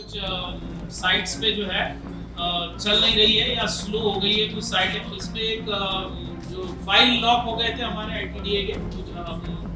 कुछ साइट्स पे जो है चल नहीं रही है या स्लो हो गई है कुछ साइट है, तो इसमें एक जो फाइल लॉक हो गए थे हमारे आईटीडीए के कुछ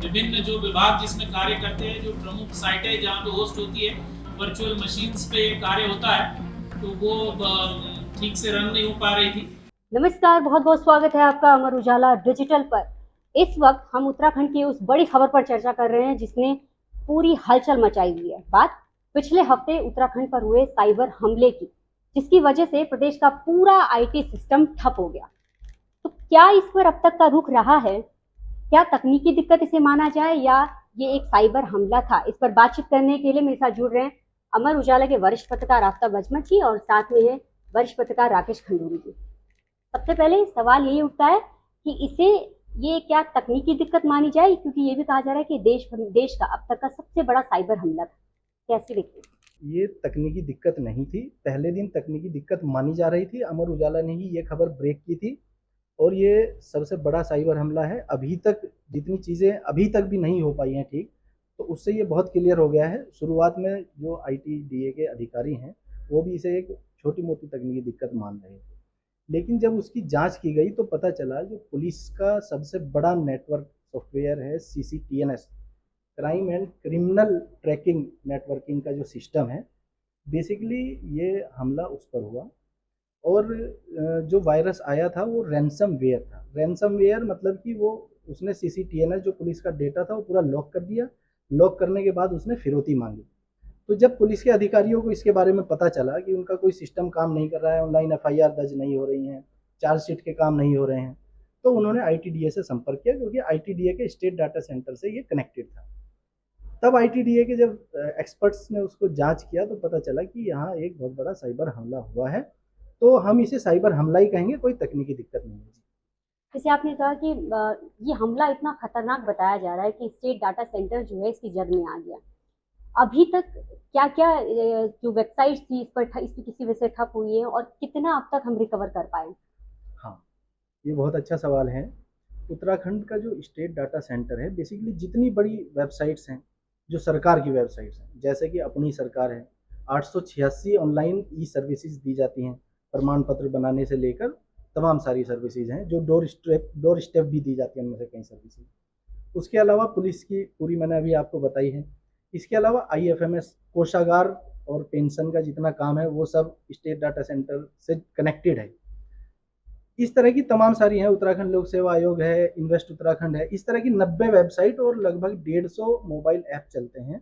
विभिन्न जो विभाग जिसमें कार्य करते हैं, जो प्रमुख साइट है जहाँ पे होस्ट होती है वर्चुअल मशीन्स पे कार्य होता है, तो वो ठीक से रन नहीं हो पा रही थी। नमस्कार, बहुत बहुत स्वागत है आपका अमर उजाला डिजिटल पर। इस वक्त हम उत्तराखंड की उस बड़ी खबर पर चर्चा कर रहे हैं जिसने पूरी हलचल मचाई हुई है। बात पिछले हफ्ते उत्तराखंड पर हुए साइबर हमले की, जिसकी वजह से प्रदेश का पूरा आईटी सिस्टम ठप हो गया। तो क्या इस पर अब तक का रुख रहा है? क्या तकनीकी दिक्कत इसे माना जाए या ये एक साइबर हमला था? इस पर बातचीत करने के लिए मेरे साथ जुड़ रहे हैं अमर उजाला के वरिष्ठ पत्रकार आफ्ताब अजमत जी और साथ में है वरिष्ठ पत्रकार राकेश खंडूरी जी। सबसे पहले सवाल यही उठता है कि इसे ये क्या तकनीकी दिक्कत मानी जाए, क्योंकि ये भी कहा जा रहा है कि देश का अब तक का सबसे बड़ा साइबर हमला था। कैसे देखते हैं? ये तकनीकी दिक्कत नहीं थी। पहले दिन तकनीकी दिक्कत मानी जा रही थी। अमर उजाला ने ही ये खबर ब्रेक की थी और ये सबसे बड़ा साइबर हमला है। अभी तक जितनी चीज़ें अभी तक भी नहीं हो पाई हैं ठीक, तो उससे ये बहुत क्लियर हो गया है। शुरुआत में जो आईटीडीए के अधिकारी हैं वो भी इसे एक छोटी मोटी तकनीकी दिक्कत मान रहे थे, लेकिन जब उसकी जांच की गई तो पता चला जो पुलिस का सबसे बड़ा नेटवर्क सॉफ्टवेयर है CCTNS, crime and criminal tracking networking का जो सिस्टम है, बेसिकली ये हमला उस पर हुआ। और जो वायरस आया था वो रैंसमवेयर था। रैंसमवेयर मतलब कि वो उसने सीसीटीएनएस जो पुलिस का डेटा था वो पूरा लॉक कर दिया। लॉक करने के बाद उसने फिरौती मांगी। तो जब पुलिस के अधिकारियों को इसके बारे में पता चला कि उनका कोई सिस्टम काम नहीं कर रहा है, ऑनलाइन एफआईआर दर्ज नहीं हो रही हैं, चार्जशीट के काम नहीं हो रहे हैं, तो उन्होंने आईटीडीए से संपर्क किया, क्योंकि आईटीडीए के स्टेट डाटा सेंटर से ये कनेक्टेड था। तब आईटीडीए के जब एक्सपर्ट्स ने उसको जांच किया तो पता चला कि यहाँ एक बहुत बड़ा साइबर हमला हुआ है। तो हम इसे साइबर हमला ही कहेंगे, कोई तकनीकी दिक्कत नहीं है जी। जैसे आपने कहा कि ये हमला इतना खतरनाक बताया जा रहा है कि स्टेट डाटा सेंटर जो है इसकी जद में आ गया। अभी तक क्या क्या जो वेबसाइट थी इस पर इसकी किसी वजह से ठप हुई है और कितना अब तक हम रिकवर कर पाए? हाँ, ये बहुत अच्छा सवाल है। उत्तराखंड का जो स्टेट डाटा सेंटर है, बेसिकली जितनी बड़ी वेबसाइट्स हैं जो सरकार की वेबसाइट्स हैं, जैसे कि अपनी सरकार है, 886 ऑनलाइन ई सर्विसेज दी जाती हैं, प्रमाण पत्र बनाने से लेकर तमाम सारी सर्विसेज हैं, जो डोर स्टेप भी दी जाती है, उनमें से कई सर्विसेज। उसके अलावा पुलिस की पूरी मैंने अभी आपको बताई है। इसके अलावा आईएफएमएस कोषागार और पेंशन का जितना काम है वो सब स्टेट डाटा सेंटर से कनेक्टेड है। इस तरह की तमाम सारी हैं, उत्तराखंड लोक सेवा आयोग है, इन्वेस्ट उत्तराखंड है, इस तरह की 90 वेबसाइट और लगभग 150 मोबाइल ऐप चलते हैं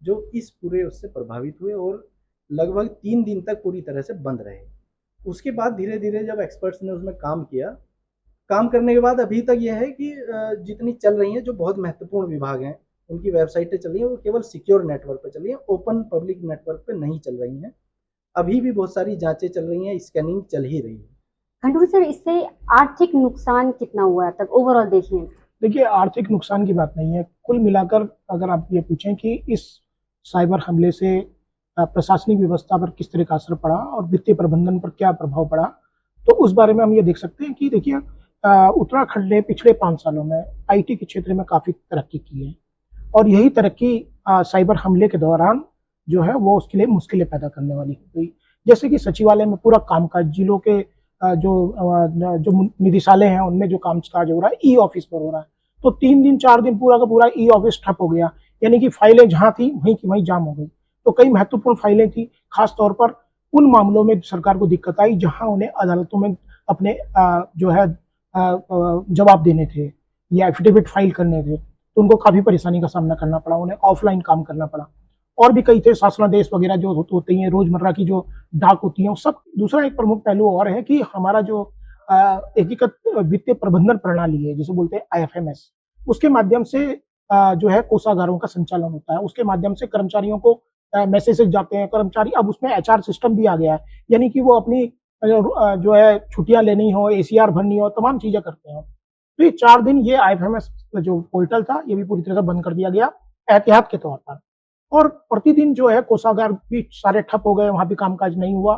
जो इस पूरे उससे प्रभावित हुए और लगभग 3 दिन तक पूरी तरह से बंद रहे। उसके बाद धीरे धीरे जब एक्सपर्ट्स ने उसमें काम किया, काम करने के बाद अभी तक यह है कि जितनी चल रही हैं, जो बहुत महत्वपूर्ण विभाग हैं उनकी वेबसाइटें चल रही हैं, वो केवल सिक्योर नेटवर्क पर चल रही हैं, ओपन पब्लिक नेटवर्क पर नहीं चल रही हैं। अभी भी बहुत सारी जांचें चल रही हैं, स्कैनिंग चल ही रही है। खंडूरी सर, इससे आर्थिक नुकसान कितना हुआ है अब तक ओवरऑल देखें? देखिए, आर्थिक नुकसान की बात नहीं है। कुल मिलाकर अगर आप ये पूछें कि इस साइबर हमले से प्रशासनिक व्यवस्था पर किस तरह का असर पड़ा और वित्तीय प्रबंधन पर क्या प्रभाव पड़ा, तो उस बारे में हम ये देख सकते हैं कि देखिए, उत्तराखंड ने पिछले 5 सालों में आईटी के क्षेत्र में काफी तरक्की की है और यही तरक्की साइबर हमले के दौरान जो है वो उसके लिए मुश्किलें पैदा करने वाली हो गई। जैसे कि सचिवालय में पूरा कामकाज, जिलों के जो निदेशालय हैं उनमें जो कामकाज हो रहा है ई ऑफिस पर हो रहा है, तो 3 दिन 4 दिन पूरा का पूरा ई ऑफिस ठप हो गया। यानी कि फाइलें जहां थी वहीं की वहीं जाम हो गई। तो कई महत्वपूर्ण फाइलें थी, खास तौर पर उन मामलों में सरकार को दिक्कत आई जहां उन्हें अदालतों में अपने जो है जवाब देने थे या एफिडेविट फाइल करने थे, तो उनको काफी परेशानी का सामना करना पड़ा, उन्हें ऑफलाइन काम करना पड़ा। और भी कई थे, शासनादेश वगैरह जो होती हैं, रोजमर्रा की जो डाक होती है, सब। दूसरा एक प्रमुख पहलू और है कि हमारा जो एकीकृत वित्तीय प्रबंधन प्रणाली है, जिसे बोलते हैं आईएफएमएस, उसके माध्यम से जो है कोषागारों का संचालन होता है। उसके माध्यम से कर्मचारियों को मैसेजेस जाते हैं, कर्मचारी अब उसमें एचआर सिस्टम भी आ गया है, यानी कि वो अपनी जो है छुट्टियां लेनी हो, एसीआर भरनी हो, तमाम चीजें करते हैं। तो ये 4 दिन ये आईएफएमएस जो पोर्टल था ये भी पूरी तरह से बंद कर दिया गया एहतियात के तौर पर। और प्रतिदिन जो है कोषागार भी सारे ठप हो गए, वहां भी कामकाज नहीं हुआ।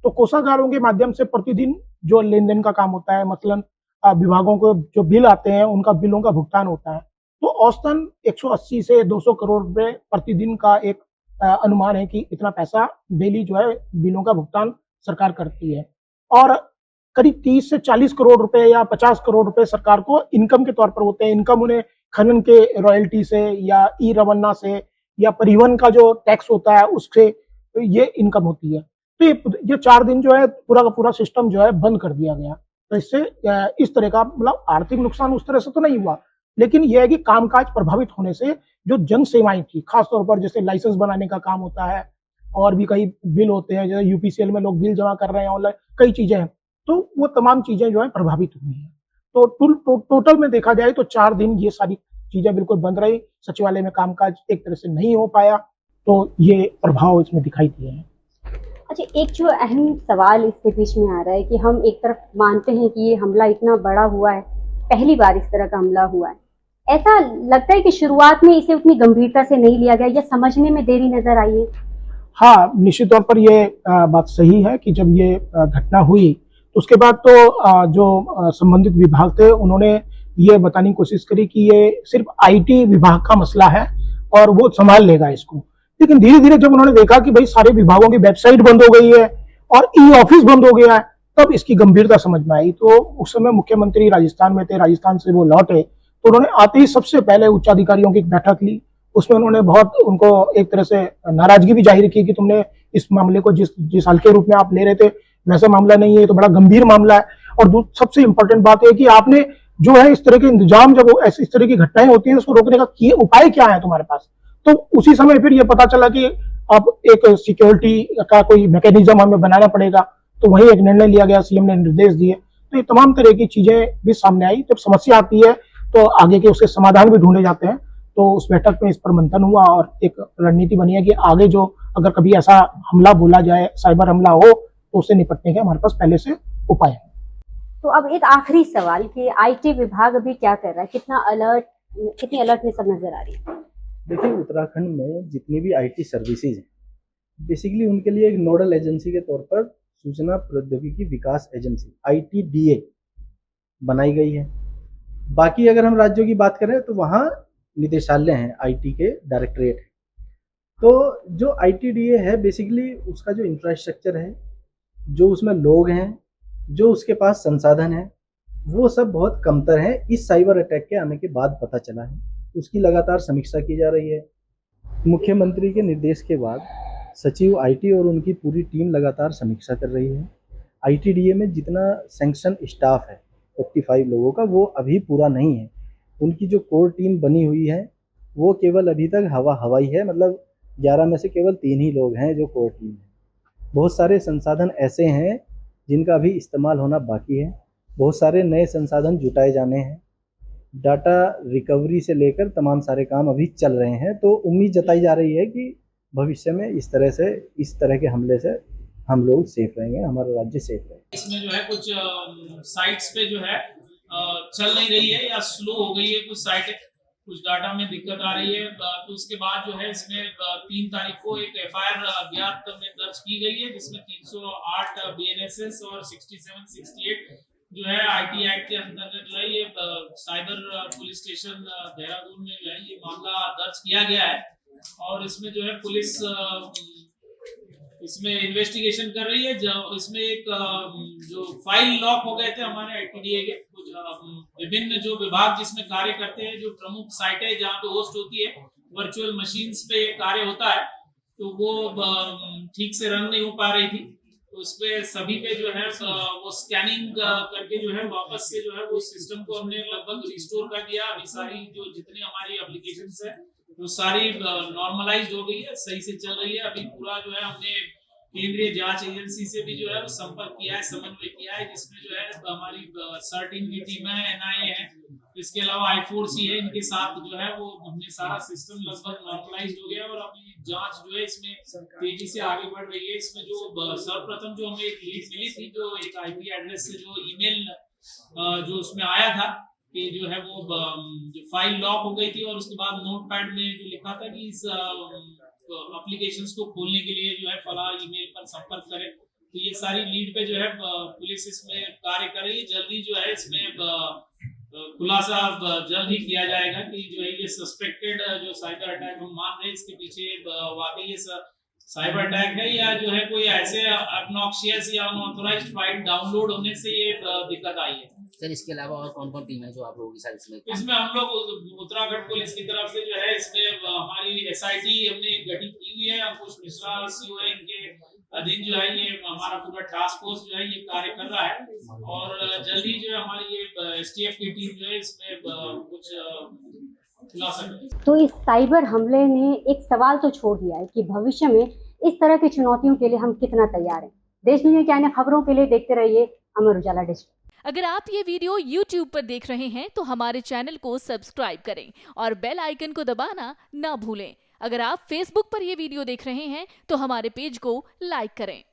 तो कोषागारों के माध्यम से प्रतिदिन जो लेन देन का काम होता है, मसलन विभागों को जो बिल आते हैं उनका बिलों का भुगतान होता है, तो औसतन 180 से 200 करोड़ रुपए प्रतिदिन का एक अनुमान है कि इतना पैसा डेली जो है बिलों का भुगतान सरकार करती है। और करीब 30 से 40 करोड़ रुपए या 50 करोड़ रुपए सरकार को इनकम के तौर पर होते हैं। इनकम उन्हें खनन के रॉयल्टी से या ई रवन्ना से या परिवहन का जो टैक्स होता है उससे ये इनकम होती है। तो ये 4 दिन जो है पूरा का पूरा सिस्टम जो है बंद कर दिया गया। तो इससे इस तरह का मतलब आर्थिक नुकसान उस तरह से तो नहीं हुआ, लेकिन यह है कि कामकाज प्रभावित होने से जो जन सेवाएं थी, खासतौर पर जैसे लाइसेंस बनाने का काम होता है और भी कई बिल होते हैं, जैसे यूपीसीएल में लोग बिल जमा कर रहे हैं ऑनलाइन, कई चीजें हैं, तो वो तमाम चीजें जो है प्रभावित हुई हैं। तो टोटल में देखा जाए तो 4 दिन ये सारी चीजें बिल्कुल बंद रही, सचिवालय में कामकाज एक तरह से नहीं हो पाया, तो ये प्रभाव इसमें दिखाई दिए हैं। अच्छा, एक जो अहम सवाल इसके बीच में आ रहा है कि हम एक तरफ मानते हैं कि ये हमला इतना बड़ा हुआ है, पहली बार इस तरह का हमला हुआ है, ऐसा लगता है कि शुरुआत में इसे उतनी गंभीरता से नहीं लिया गया या समझने में देरी नजर आई है? हाँ, निश्चित तौर पर ये बात सही है कि जब ये घटना हुई तो उसके बाद तो जो संबंधित विभाग थे उन्होंने ये बताने की कोशिश करी कि ये सिर्फ आईटी विभाग का मसला है और वो संभाल लेगा इसको। लेकिन धीरे धीरे जब उन्होंने देखा कि भाई सारे विभागों की वेबसाइट बंद हो गई है और ई ऑफिस बंद हो गया है, तब इसकी गंभीरता समझ में आई। तो उस समय मुख्यमंत्री राजस्थान में थे, राजस्थान से वो लौटे, तो उन्होंने आते ही सबसे पहले उच्चाधिकारियों की एक बैठक ली। उसमें उन्होंने बहुत उनको एक तरह से नाराजगी भी जाहिर की कि तुमने इस मामले को जिस हल्के रूप में आप ले रहे थे वैसा मामला नहीं है, तो बड़ा गंभीर मामला है। और सबसे इंपॉर्टेंट बात है कि आपने जो है इस तरह के इंतजाम, जब इस तरह की घटनाएं होती हैं उसको रोकने का उपाय क्या है तुम्हारे पास। तो उसी समय फिर ये पता चला कि अब एक सिक्योरिटी का कोई मैकेनिज्म हमें बनाना पड़ेगा, तो वही एक निर्णय लिया गया, सीएम ने निर्देश दिए। तो ये तमाम तरह की चीजें भी सामने आई। जब समस्या आती है तो आगे के उसके समाधान भी ढूंढे जाते हैं। तो उस बैठक में इस पर मंथन हुआ और एक रणनीति बनी है कि आगे जो अगर कभी ऐसा हमला बोला जाए, साइबर हमला हो, तो उससे निपटने के हमारे पास पहले से उपाय है। तो अब एक आखिरी सवाल कि आईटी विभाग अभी क्या कर रहा है, कितनी अलर्ट में सब नजर आ रही है? देखिए, उत्तराखंड में जितनी भी आईटी सर्विसेज हैं, बेसिकली उनके लिए एक नोडल एजेंसी के तौर पर सूचना प्रौद्योगिकी विकास एजेंसी ITDA बनाई गई है। बाकी अगर हम राज्यों की बात करें तो वहाँ निदेशालय हैं, आईटी के डायरेक्टरेट है। तो जो ITDA है बेसिकली उसका जो इंफ्रास्ट्रक्चर है, जो उसमें लोग हैं, जो उसके पास संसाधन है, वो सब बहुत कमतर है। इस साइबर अटैक के आने के बाद पता चला है, उसकी लगातार समीक्षा की जा रही है। मुख्यमंत्री के निर्देश के बाद सचिव आईटी और उनकी पूरी टीम लगातार समीक्षा कर रही है। ITDA में जितना सैंक्शन स्टाफ है 45 लोगों का, वो अभी पूरा नहीं है। उनकी जो कोर टीम बनी हुई है वो केवल अभी तक हवाई है, मतलब 11 में से केवल 3 ही लोग हैं जो कोर टीम है। बहुत सारे संसाधन ऐसे हैं जिनका अभी इस्तेमाल होना बाकी है। बहुत सारे नए संसाधन जुटाए जाने हैं। डाटा रिकवरी से लेकर तमाम सारे काम अभी चल रहे हैं। तो उम्मीद जताई जा रही है कि भविष्य में इस तरह के हमले से हम लोग सेफ रहेंगे, हमारा राज्य सेफ रहेगा। इसमें जो है कुछ साइट्स पे जो है चल नहीं रही है या स्लो हो गई है, कुछ साइटें, कुछ डाटा में दिक्कत आ रही है। तो उसके बाद जो है इसमें 3 तारीख को एक FIR अज्ञात में दर्ज की गई है, जिसमें 308 BNSS और 6768 जो है IT एक्ट के अंतर्गत जो है ये साइबर पुलिस स्टेशन देहरादून में जो है ये मामला दर्ज किया गया है। और इसमें जो है पुलिस इसमें इन्वेस्टिगेशन कर रही है। इसमें एक जो फाइल लॉक हो गए थे हमारे ITDA के कुछ विभिन्न जो विभाग जिसमें कार्य करते हैं, जो प्रमुख साइटें जहाँ पे होस्ट होती है, वर्चुअल मशीन्स पे कार्य होता है, तो वो ठीक से रन नहीं हो पा रही थी। तो उस पे सभी पे जो है वो स्कैनिंग करके जो है वापस से जो है वो सिस्टम को हमने लगभग रिस्टोर कर दिया। अभी सारी जो जितनी हमारी एप्लीकेशंस है वो सारी नॉर्मलाइज्ड हो गई है, सही से चल रही है। अभी पूरा जो है हमने केंद्रीय जांच एजेंसी से भी जो है संपर्क किया है, समन्वय किया है, जिसमें जो है हमारी सर्टिन की टीम है, NIA है, इसके अलावा I4C है। इनके साथ जो है वो हमने सारा सिस्टम लगभग नॉर्मलाइज्ड हो गया और अभी जांच जो है इसमें तेजी से आगे बढ़ रही है। इसमें जो सर्वप्रथम जो हमें एक लीड मिली थी, जो एक IP एड्रेस से जो ईमेल जो उसमें आया था कि जो है वो जो फाइल लॉक हो गई थी और उसके बाद नोटपैड में जो लिखा था कि इस एप्लीकेशंस को खोलने के लिए जो है फला ईमेल पर संपर्क करें। तो ये सारी लीड पे जो है पुलिस इसमें कार्य कर रही है। जल्दी जो है इसमें खुलासा जल्द ही किया जाएगा कि जो है ये सस्पेक्टेड जो साइबर अटैक हम मान रहे हैं इसके पीछे वाकई ये साइबर अटैक है या जो है कोई ऐसे ऑब्नॉक्शियस या अनऑथराइज्ड फाइल डाउनलोड होने से ये दिक्कत आई है। सर इसके अलावा और कौन कौन टीम है जो आप लोगों की साइड से? इसमें हम लोग उत्तराखंड पुलिस की तरफ से जो है इसमें हमारी एसआईटी हमने गठित की हुई है। अंकुश मिश्रा सीओ है, इनके अधीन जो है ये हमारा पूरा टास्क फोर्स जो है ये कार्य कर रहा है और जल्दी जो है हमारी ये एसटीएफ की टीम जो है इसमें कुछ खुलासा करेगी। तो इस साइबर हमले ने एक सवाल तो छोड़ दिया है कि भविष्य में इस तरह की चुनौतियों के लिए हम कितना तैयार हैं। देश दुनिया की अन्य खबरों के लिए देखते रहिए अमर उजाला डिजिटल। अगर आप ये वीडियो YouTube पर देख रहे हैं तो हमारे चैनल को सब्सक्राइब करें और बेल आइकन को दबाना ना भूलें। अगर आप Facebook पर ये वीडियो देख रहे हैं तो हमारे पेज को लाइक करें।